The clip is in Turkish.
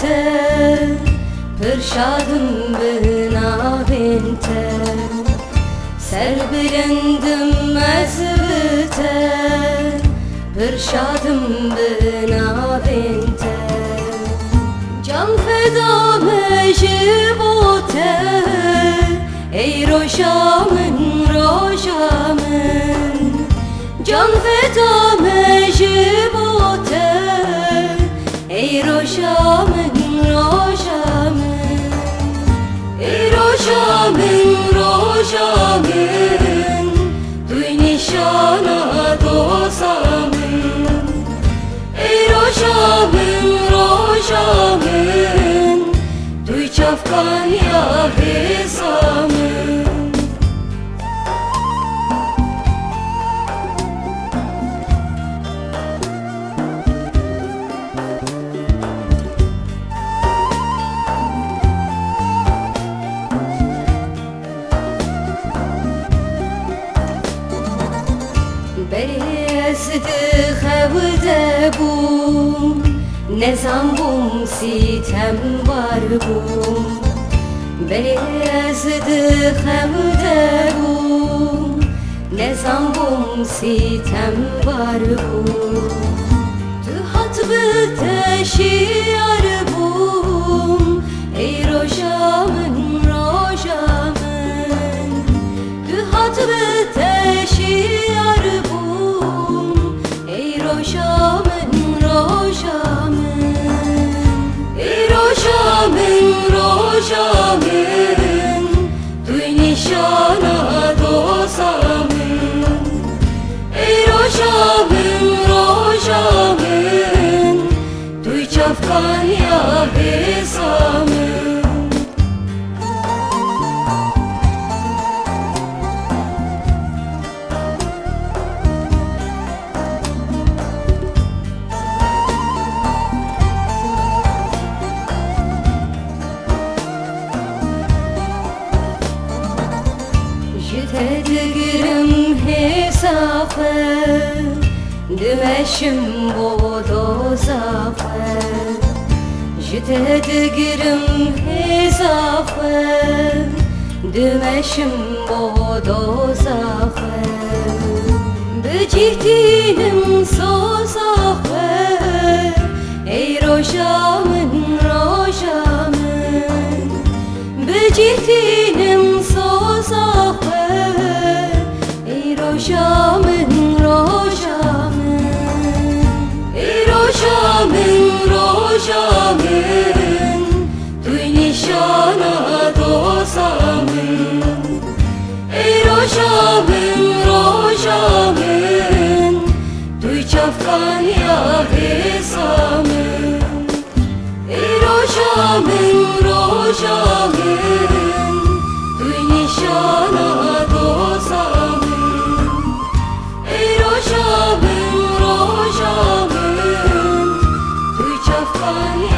te Pırşadım bina binte Serbilendim mezvite Pırşadım bina binte Can feda mecibote Ey roşamın roşamın Can feda mecibote Ey roşamın roşamın Ey roşamın roşamın Duy nişana dosamın Ey roşamın roşamın Duy çafkan ya besamın Berezdi xevde bum Nezam bum sitem var bum Berezdi xevde bum Nezam bum sitem var bum Tühat bi teşiyar bum Ey roşamın roşamın Tühat bi teşiyar bum Ey roşamın roşamın Ey roşamın roşamın Duy nişana dosamın Ey roşamın roşamın Duy çafkan ya besamın Tedgirim hesafe Dümeşim bodo zafe Tedgirim hesafe Dümeşim bodo zafe Becihtinim sozafe Ey roşamın roşamın Becihtinim sozafe Ey roşamın roşamın Ey roşamın roşamın Duy nişana dosamın Ey roşamın roşamın Duy çafkan ya besamın Ey roşamın roşamın Duy nişana dosamın Ey roşamın roşamın Duy çafkan